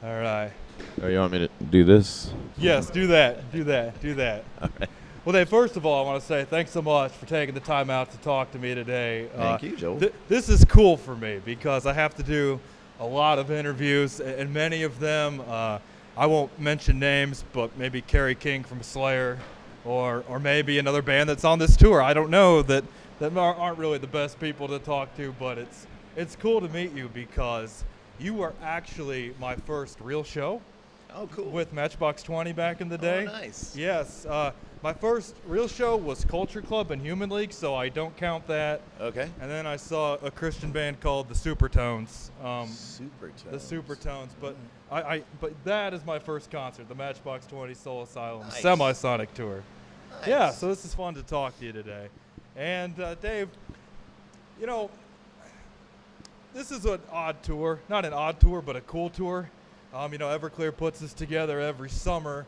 All right. Oh, you want me to do this? Yes, do that. Do that. Do that. All right. Well, Dave, first of all, I want to say thanks so much for taking the time out to talk to me today. Thank you, Joel. This is cool for me because I have to do a lot of interviews, and many of them, I won't mention names, but maybe Kerry King from Slayer, or maybe another band that's on this tour. I don't know that aren't really the best people to talk to, but it's cool to meet you because you were actually my first real show Oh, cool. with Matchbox 20 back in the day. Oh, nice. Yes. My first real show was Culture Club and Human League, so I don't count that. Okay. And then I saw a Christian band called the Supertones. Supertones. The Supertones. But but that is my first concert, the Matchbox 20 Soul Asylum Nice. Semi-Sonic Tour. Nice. Yeah, so this is fun to talk to you today. And Dave, you know, this is an odd tour. Not an odd tour, but a cool tour. Everclear puts this together every summer,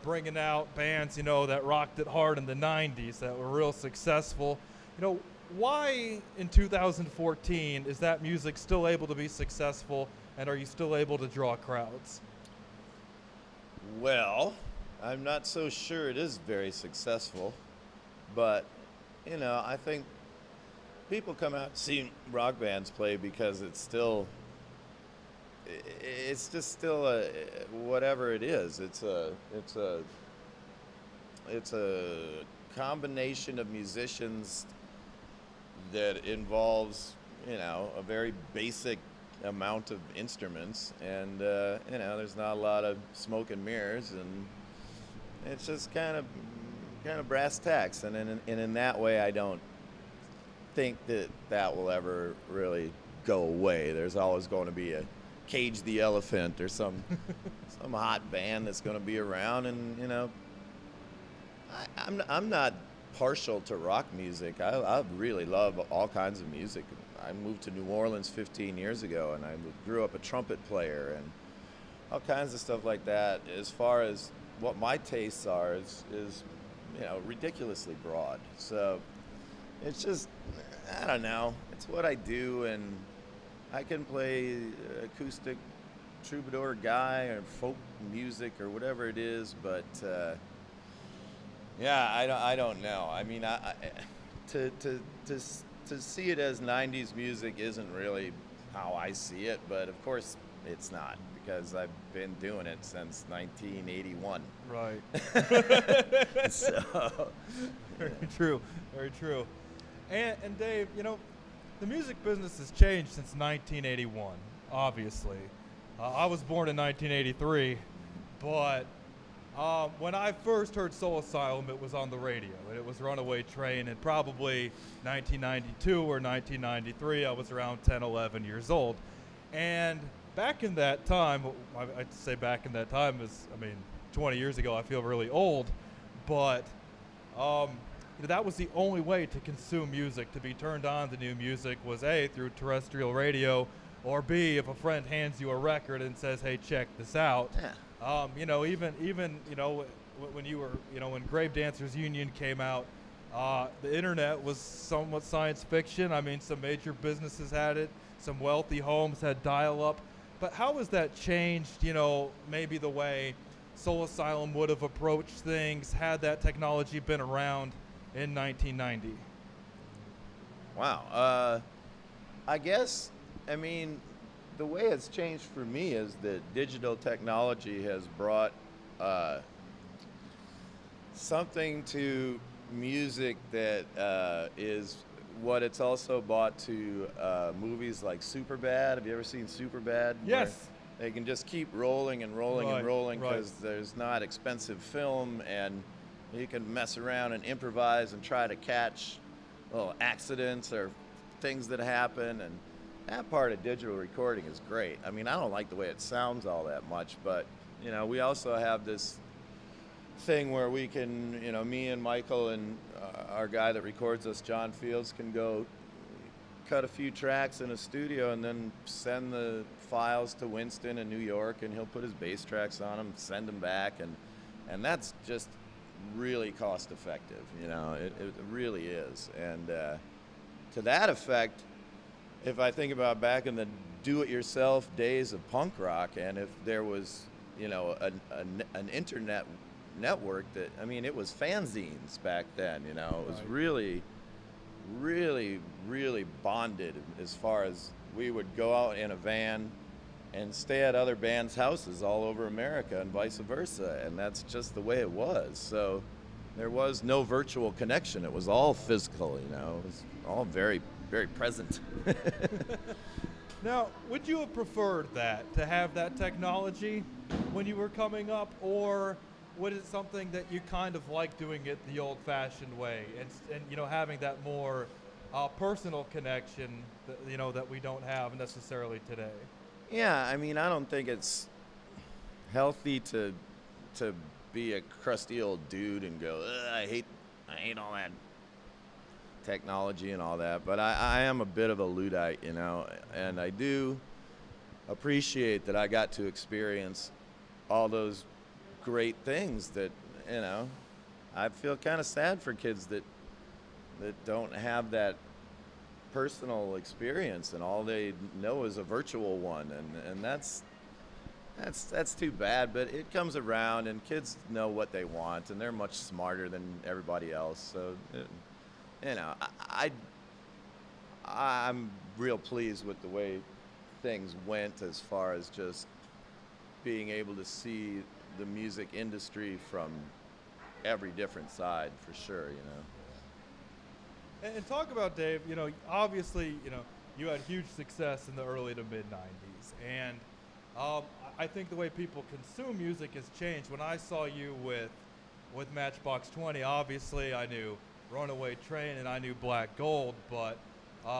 bringing out bands, that rocked it hard in the 90s that were real successful. Why in 2014 is that music still able to be successful, and are you still able to draw crowds? Well, I'm not so sure it is very successful, but, I think people come out to see rock bands play because it's just still whatever it is. It's a combination of musicians that involves, a very basic amount of instruments, and there's not a lot of smoke and mirrors, and it's just kind of brass tacks, and in that way, I don't think that will ever really go away. There's always going to be a Cage the Elephant or some hot band that's going to be around, and I'm not partial to rock music. I really love all kinds of music. I moved to New Orleans 15 years ago, and I grew up a trumpet player and all kinds of stuff like that. As far as what my tastes are, is ridiculously broad. So it's just, I don't know. It's what I do, and I can play acoustic troubadour guy or folk music or whatever it is, but I don't know. I mean, to see it as 90s music isn't really how I see it, but of course it's not, because I've been doing it since 1981. Right. So Very true. Very true. And Dave, the music business has changed since 1981, obviously. I was born in 1983, but when I first heard Soul Asylum, it was on the radio, and it was Runaway Train, and probably 1992 or 1993. I was around 10, 11 years old. And back in that time, I'd say back in that time is, 20 years ago, I feel really old, but that was the only way to consume music. To be turned on to new music was A, through terrestrial radio, or B, if a friend hands you a record and says, "Hey, check this out." yeah. When you were, when Grave Dancers Union came out, the internet was somewhat science fiction. Some major businesses had it, some wealthy homes had dial-up. But how has that changed, maybe the way Soul Asylum would have approached things had that technology been around in 1990? Wow. I guess, the way it's changed for me is that digital technology has brought something to music that is what it's also brought to movies like Superbad. Have you ever seen Superbad? Yes. Where they can just keep rolling and rolling Right, and rolling right. because there's not expensive film, and you can mess around and improvise and try to catch little accidents or things that happen, and that part of digital recording is great. I don't like the way it sounds all that much, but we also have this thing where we can, me and Michael and our guy that records us, John Fields, can go cut a few tracks in a studio and then send the files to Winston in New York, and he'll put his bass tracks on them, send them back, and that's just really cost effective. It really is. And to that effect, if I think about back in the do-it-yourself days of punk rock, and if there was, an internet network that, I mean, it was fanzines back then, It was Right. really, really, really bonded as far as we would go out in a van and stay at other bands' houses all over America and vice versa. And that's just the way it was. So there was no virtual connection. It was all physical, It was all very, very present. Now, would you have preferred that, to have that technology when you were coming up, or was it something that you kind of like doing it the old-fashioned way, and having that more personal connection that we don't have necessarily today? Yeah, I mean, I don't think it's healthy to be a crusty old dude and go, "Ugh, I hate all that technology and all that." But I am a bit of a Luddite, and I do appreciate that I got to experience all those great things that, I feel kind of sad for kids that don't have that personal experience and all they know is a virtual one, and that's too bad. But it comes around, and kids know what they want, and they're much smarter than everybody else. So I'm real pleased with the way things went as far as just being able to see the music industry from every different side, for sure. And talk about, Dave, obviously, you had huge success in the early to mid 90s. And I think the way people consume music has changed. When I saw you with Matchbox 20, obviously I knew Runaway Train and I knew Black Gold. But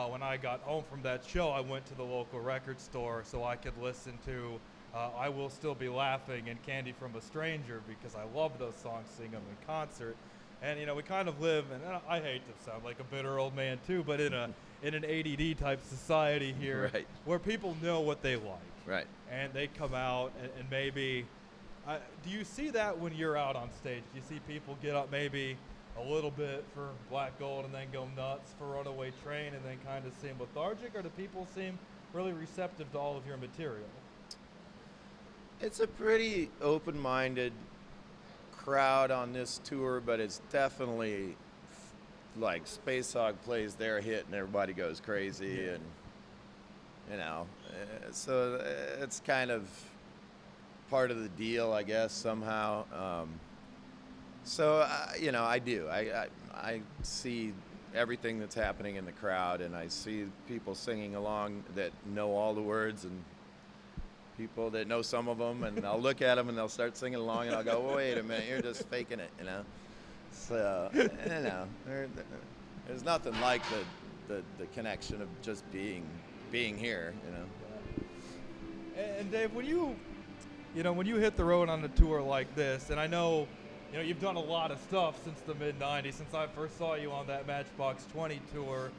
when I got home from that show, I went to the local record store so I could listen to I Will Still Be Laughing and Candy from a Stranger, because I love those songs, sing them in concert. And we kind of live, and I hate to sound like a bitter old man too, but in an ADD type society here, Right. where people know what they like, Right. and they come out and maybe. Do you see that when you're out on stage? Do you see people get up maybe a little bit for Black Gold and then go nuts for Runaway Train and then kind of seem lethargic, or do people seem really receptive to all of your material? It's a pretty open-minded crowd on this tour, but it's definitely like Space Hog plays their hit and everybody goes crazy. Yeah. And so it's kind of part of the deal, I guess, somehow. I do. I see everything that's happening in the crowd, and I see people singing along that know all the words, and people that know some of them, and I'll look at them and they'll start singing along, and I'll go, well, wait a minute, you're just faking it, So, there's nothing like the connection of just being here, And Dave, when you hit the road on a tour like this, and I know, you've done a lot of stuff since the mid '90s, since I first saw you on that Matchbox 20 tour.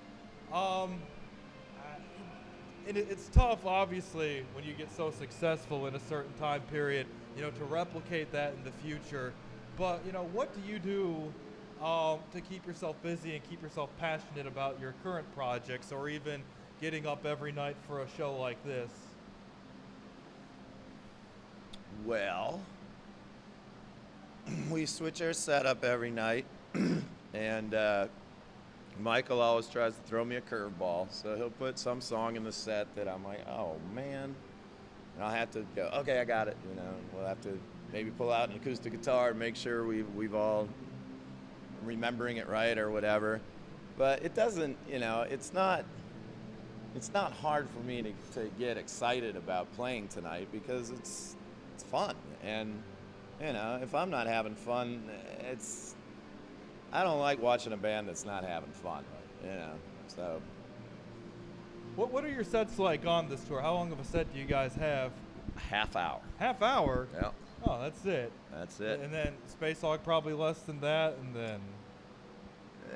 And it's tough, obviously, when you get so successful in a certain time period, to replicate that in the future. But, what do you do to keep yourself busy and keep yourself passionate about your current projects, or even getting up every night for a show like this? Well, we switch our setup every night, and Michael always tries to throw me a curveball, so he'll put some song in the set that I'm like, oh man, and I'll have to go, okay, I got it, and we'll have to maybe pull out an acoustic guitar and make sure we've all remembering it right or whatever. But it doesn't, it's not hard for me to get excited about playing tonight, because it's fun, and if I'm not having fun, I don't like watching a band that's not having fun, so. What are your sets like on this tour? How long of a set do you guys have? Half hour. Half hour? Yeah. Oh, that's it. That's it. And then Space Hog probably less than that, and then.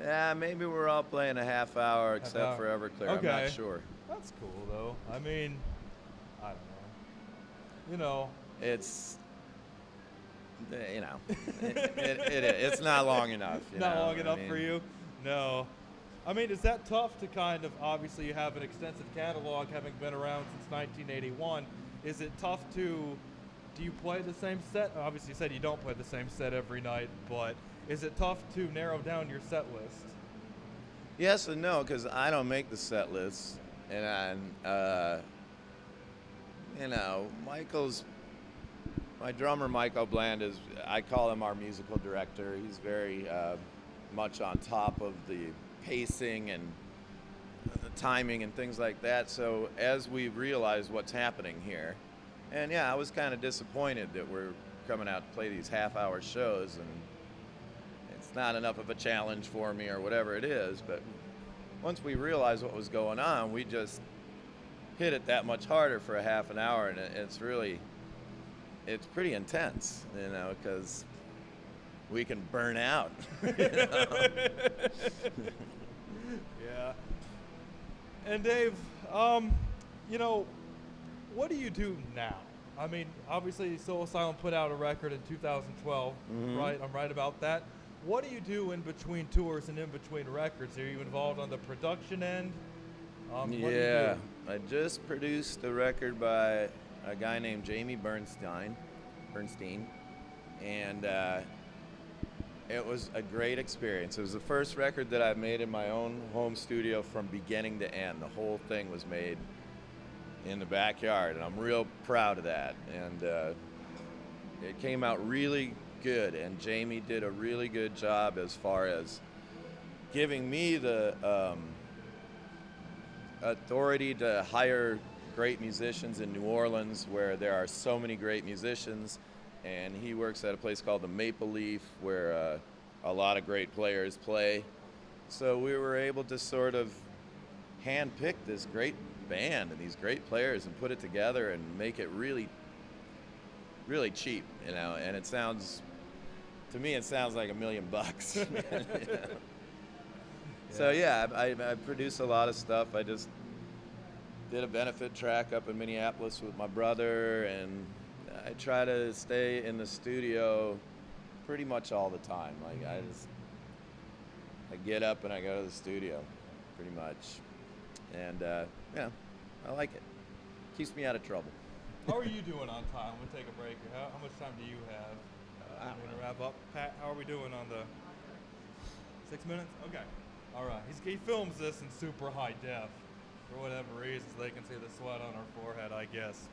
Yeah, maybe we're all playing a half hour except for Everclear. Okay. I'm not sure. That's cool, though. I mean, I don't know. It's, it's not long enough. Not long enough for you? No. I mean, is that tough to kind of, obviously you have an extensive catalog having been around since 1981. Is it tough to, do you play the same set? Obviously you said you don't play the same set every night, but is it tough to narrow down your set list? Yes and no, because I don't make the set lists, and you know, my drummer Michael Bland is, I call him our musical director. He's very much on top of the pacing and the timing and things like that. So as we realize what's happening here, and yeah, I was kind of disappointed that we're coming out to play these half-hour shows and it's not enough of a challenge for me or whatever it is, but once we realized what was going on, we just hit it that much harder for a half an hour, and it's pretty intense, you know, because we can burn out. You know? Yeah. And Dave, you know, what do you do now? I mean, obviously Soul Asylum put out a record in 2012, right? I'm right about that. What do you do in between tours and in between records? Are you involved on the production end? What do you do? I just produced a record by a guy named Jamie Bernstein, and it was a great experience. It was the first record that I've made in my own home studio from beginning to end. The whole thing was made in the backyard, and I'm real proud of that. And it came out really good, and Jamie did a really good job as far as giving me the authority to hire great musicians in New Orleans, where there are so many great musicians, and he works at a place called the Maple Leaf, where a lot of great players play. So we were able to sort of handpick this great band and these great players and put it together and make it really, really cheap, you know. And it sounds, to me, it sounds like $1 million. You know? So yeah, I produce a lot of stuff. I just did a benefit track up in Minneapolis with my brother, and I try to stay in the studio pretty much all the time. Like I get up and I go to the studio, pretty much, and yeah, I like it. Keeps me out of trouble. How are you doing on time? We'll take a break. How much time do you have? I'm going to wrap up. Pat, how are we doing on the 6 minutes? Okay. All right. He films this in super high def for whatever reason, so they can see the sweat on our forehead, I guess.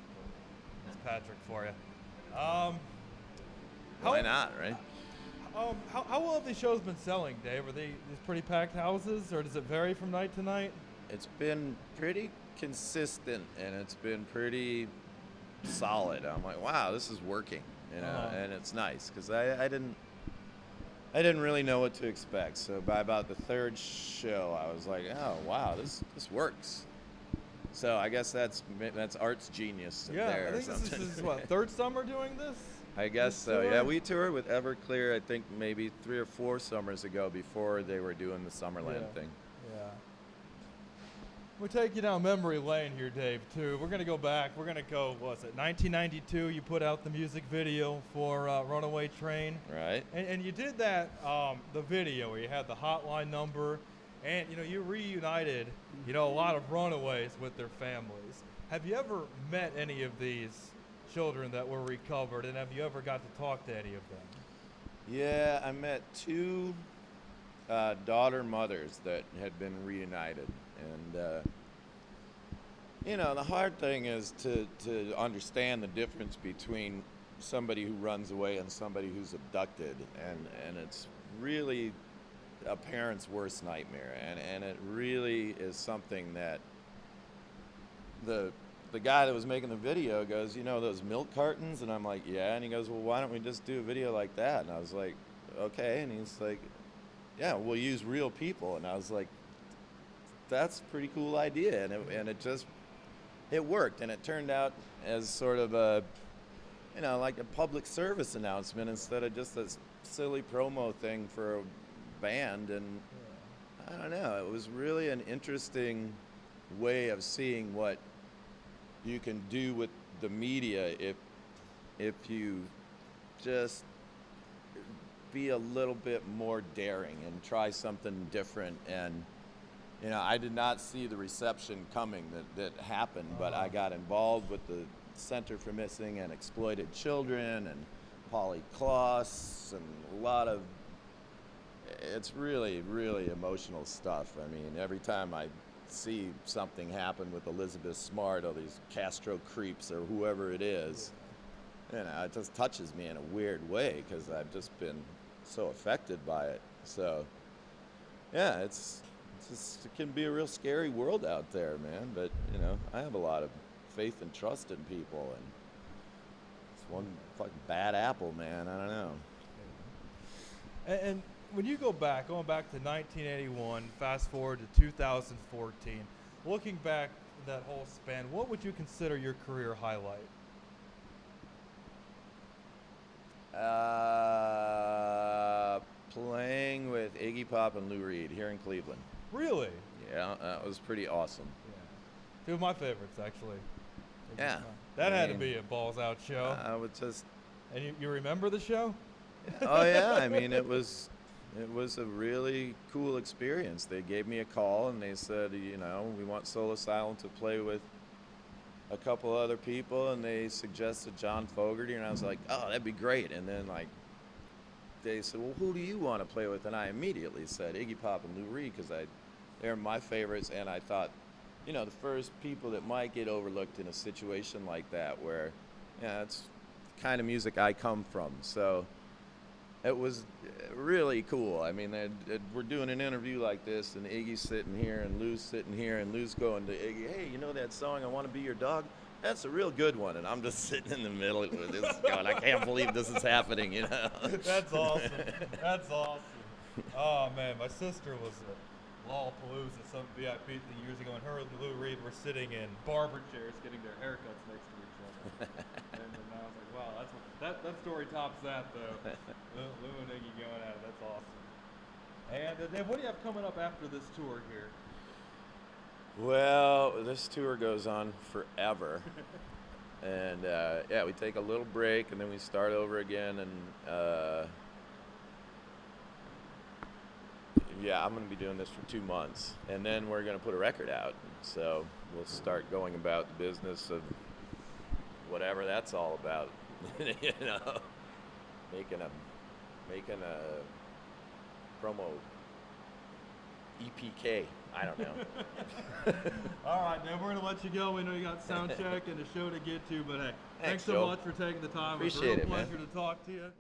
That's Patrick for you. Why not, right? How well have these shows been selling, Dave? Are these pretty packed houses, or does it vary from night to night? It's been pretty consistent, and it's been pretty solid. I'm like, wow, this is working, you know, and it's nice because I didn't really know what to expect. So by about the third show, I was like, oh wow, this works. So I guess that's art's genius there. I think this is what, third summer doing this? I guess so. Yeah, we toured with Everclear, I think maybe 3 or 4 summers ago before they were doing the Summerland thing. Yeah. We'll take you down memory lane here, Dave, too. We're going to go back. We're going to go, what was it, 1992, you put out the music video for Runaway Train. Right. And you did that, the video where you had the hotline number, and, you know, you reunited, you know, a lot of runaways with their families. Have you ever met any of these children that were recovered, and have you ever got to talk to any of them? Yeah, I met 2 daughter mothers that had been reunited, and you know, the hard thing is to understand the difference between somebody who runs away and somebody who's abducted, and it's really a parent's worst nightmare, and it really is something that the guy that was making the video goes, you know, those milk cartons? And I'm like, yeah. And he goes, well, why don't we just do a video like that? And I was like, okay. And he's like, yeah, we'll use real people. And I was like, that's a pretty cool idea. And it worked. And it turned out as sort of a, you know, like a public service announcement instead of just a silly promo thing for a band. And I don't know, it was really an interesting way of seeing what you can do with the media if you just be a little bit more daring and try something different and I did not see the reception coming that happened, but I got involved with the Center for Missing and Exploited Children and Polly Kloss and a lot of, it's really, really emotional stuff. I mean, every time I see something happen with Elizabeth Smart or these Castro creeps or whoever it is, it just touches me in a weird way because I've just been so affected by it. So, yeah, it's just, it can be a real scary world out there, man. But, I have a lot of faith and trust in people, and it's one fucking bad apple, man. I don't know. And when you going back to 1981, fast forward to 2014, looking back that whole span, what would you consider your career highlight? Playing with Iggy Pop and Lou Reed here in Cleveland. Really? Yeah, that was pretty awesome. Yeah. Two of my favorites, actually. Yeah. That had to be a balls out show. I would just. And you remember the show? Oh yeah, I mean it was a really cool experience. They gave me a call and they said, we want Soul Asylum to play with a couple other people, and they suggested John Fogerty, and I was like, oh, that'd be great. And then they said, well, who do you want to play with? And I immediately said Iggy Pop and Lou Reed because they're my favorites, and I thought, the first people that might get overlooked in a situation like that where, it's the kind of music I come from. So it was really cool. I mean, we're doing an interview like this, and Iggy's sitting here, and Lou's sitting here, and Lou's going to Iggy, hey, you know that song, I Want to Be Your Dog? That's a real good one. And I'm just sitting in the middle with this going, I can't believe this is happening, That's awesome. That's awesome. Oh, man, my sister was at Lollapalooza, some VIP thing years ago, and her and Lou Reed were sitting in barber chairs getting their haircuts next to each other. And I was like, wow, that story tops that, though. Lou and Iggy going at it. That's awesome. And then what do you have coming up after this tour here? Well, this tour goes on forever. And, we take a little break, and then we start over again, and, I'm going to be doing this for 2 months, and then we're going to put a record out. So we'll start going about the business of whatever that's all about, making a promo EPK. I don't know. All right, man, we're going to let you go. We know you got sound check and a show to get to, but hey, thanks so Joe. much for taking the time. Appreciate it was a real it, man. pleasure to talk to you.